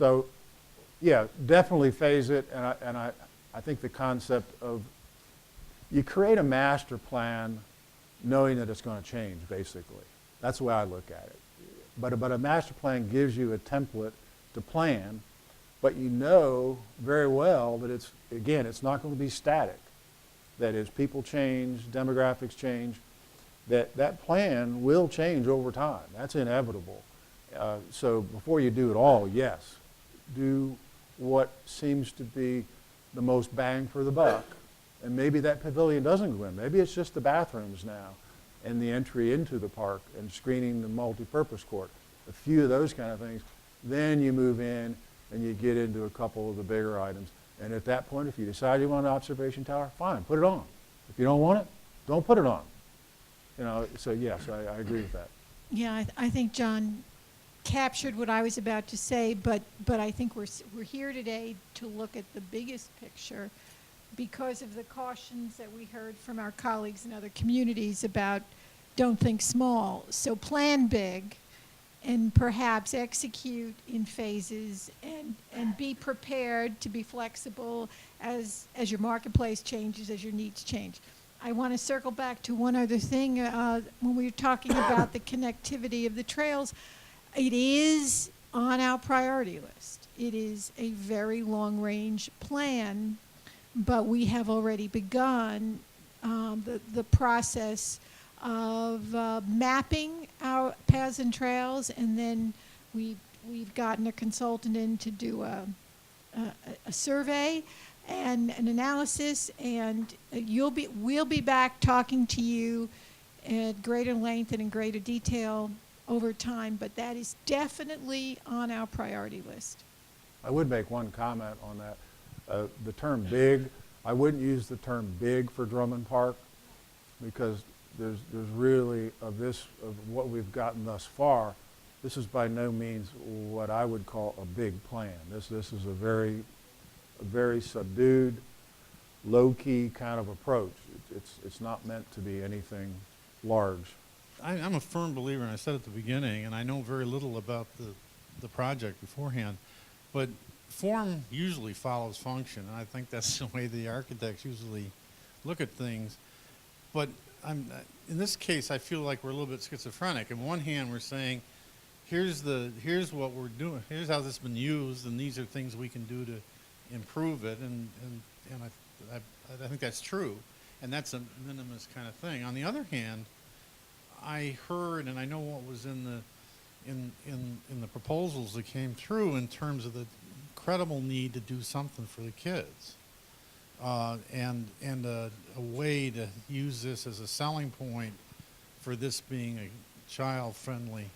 So, yeah, definitely phase it, and I think the concept of, you create a master plan knowing that it's going to change, basically. That's the way I look at it. But a master plan gives you a template to plan, but you know very well that it's, again, it's not going to be static. That is, people change, demographics change, that plan will change over time. That's inevitable. So before you do it all, yes, do what seems to be the most bang for the buck. And maybe that pavilion doesn't go in. Maybe it's just the bathrooms now and the entry into the park and screening the multi-purpose court. A few of those kind of things. Then you move in and you get into a couple of the bigger items. And at that point, if you decide you want an observation tower, fine, put it on. If you don't want it, don't put it on. You know, so yes, I agree with that. Yeah, I think John captured what I was about to say, but I think we're here today to look at the biggest picture because of the cautions that we heard from our colleagues in other communities about don't think small. So plan big and perhaps execute in phases and be prepared to be flexible as your marketplace changes, as your needs change. I want to circle back to one other thing. When we were talking about the connectivity of the trails, it is on our priority list. It is a very long-range plan, but we have already begun the process of mapping our paths and trails, and then we've gotten a consultant in to do a survey and an analysis, and we'll be back talking to you at greater length and in greater detail over time, but that is definitely on our priority list. I would make one comment on that. The term big, I wouldn't use the term big for Drummond Park because there's really, of what we've gotten thus far, this is by no means what I would call a big plan. This is a very subdued, low-key kind of approach. It's not meant to be anything large. I'm a firm believer, and I said at the beginning, and I know very little about the project beforehand, but form usually follows function, and I think that's the way the architects usually look at things. But in this case, I feel like we're a little bit schizophrenic. On one hand, we're saying, here's what we're doing, here's how this has been used, and these are things we can do to improve it, and I think that's true, and that's a minimalist kind of thing. On the other hand, I heard, and I know what was in the proposals that came through in terms of the incredible need to do something for the kids, and a way to use this as a selling point for this being a child-friendly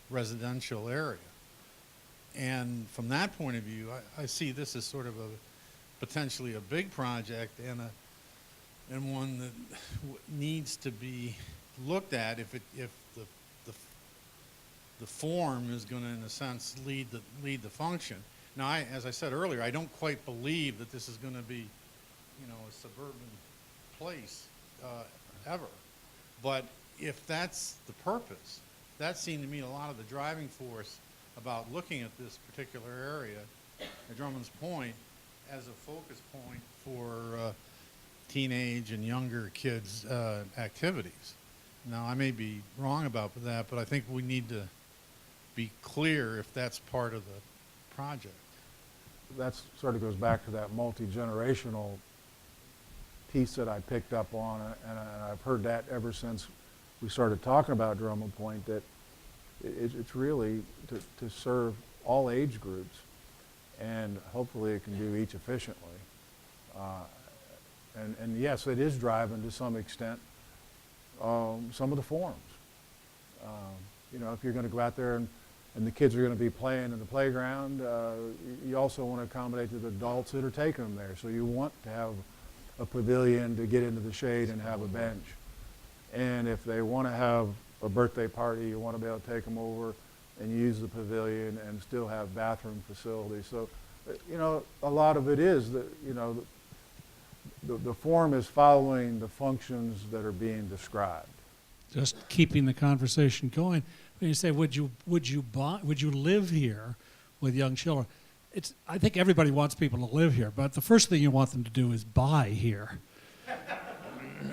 residential area. And from that point of view, I see this as sort of potentially a big project and one that needs to be looked at if the form is going to, in a sense, lead the function. Now, as I said earlier, I don't quite believe that this is going to be, a suburban place ever. But if that's the purpose, that seemed to me a lot of the driving force about looking at this particular area at Drummond's Point as a focus point for teenage and younger kids' activities. Now, I may be wrong about that, but I think we need to be clear if that's part of the project. That sort of goes back to that multi-generational piece that I picked up on, and I've heard that ever since we started talking about Drummond Point, that it's really to serve all age groups, and hopefully it can do each efficiently. And yes, it is driving to some extent some of the forms. If you're going to go out there and the kids are going to be playing in the playground, you also want to accommodate the adults that are taking them there. So you want to have a pavilion to get into the shade and have a bench. And if they want to have a birthday party, you want to be able to take them over and use the pavilion and still have bathroom facilities. So, a lot of it is that, the form is following the functions that are being described. Just keeping the conversation going. When you say, would you live here? with young children. I think everybody wants people to live here, but the first thing you want them to do is buy here.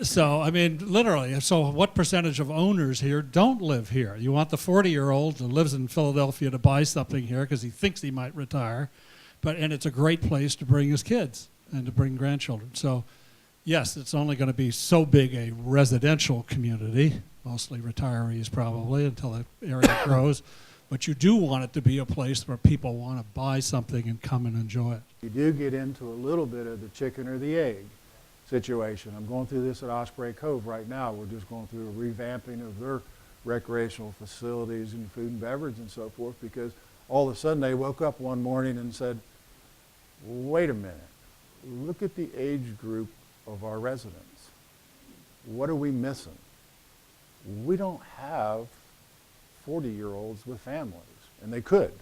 So, I mean, literally, so what percentage of owners here don't live here? You want the 40-year-old who lives in Philadelphia to buy something here because he thinks he might retire, and it's a great place to bring his kids and to bring grandchildren. So, yes, it's only going to be so big a residential community, mostly retirees probably, until the area grows. But you do want it to be a place where people want to buy something and come and enjoy it. You do get into a little bit of the chicken or the egg situation. I'm going through this at Osprey Cove right now. We're just going through a revamping of their recreational facilities and food and beverage and so forth, because all of a sudden they woke up one morning and said, wait a minute, look at the age group of our residents. What are we missing? We don't have 40-year-olds with families, and they could.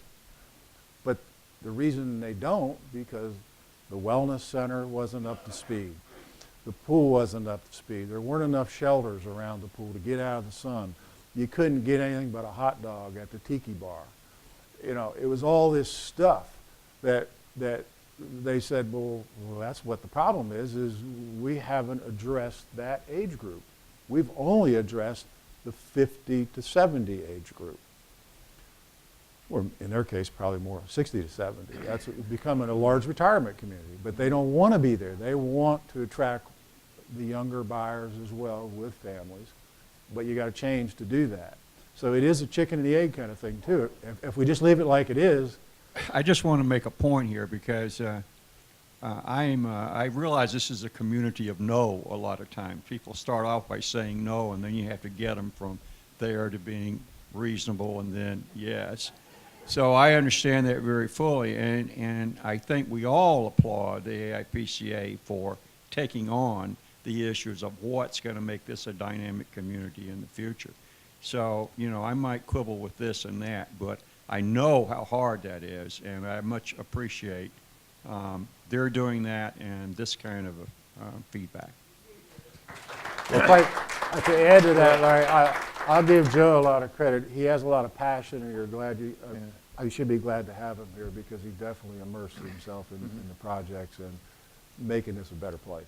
But the reason they don't, because the wellness center wasn't up to speed. The pool wasn't up to speed. There weren't enough shelters around the pool to get out of the sun. You couldn't get anything but a hot dog at the tiki bar. You know, it was all this stuff that they said, well, that's what the problem is we haven't addressed that age group. We've only addressed the 50 to 70 age group. Or in their case, probably more 60 to 70. That's becoming a large retirement community. But they don't want to be there. They want to attract the younger buyers as well with families. But you got to change to do that. So it is a chicken and the egg kind of thing too. If we just leave it like it is. I just want to make a point here because I realize this is a community of no a lot of times. People start off by saying no, and then you have to get them from there to being reasonable and then yes. So I understand that very fully, and I think we all applaud the AIPCA for taking on the issues of what's going to make this a dynamic community in the future. So, you know, I might quibble with this and that, but I know how hard that is, and I much appreciate they're doing that and this kind of feedback. Well, to add to that, Larry, I'll give Joe a lot of credit. He has a lot of passion, and you should be glad to have him here because he definitely immersed himself in the projects and making this a better place.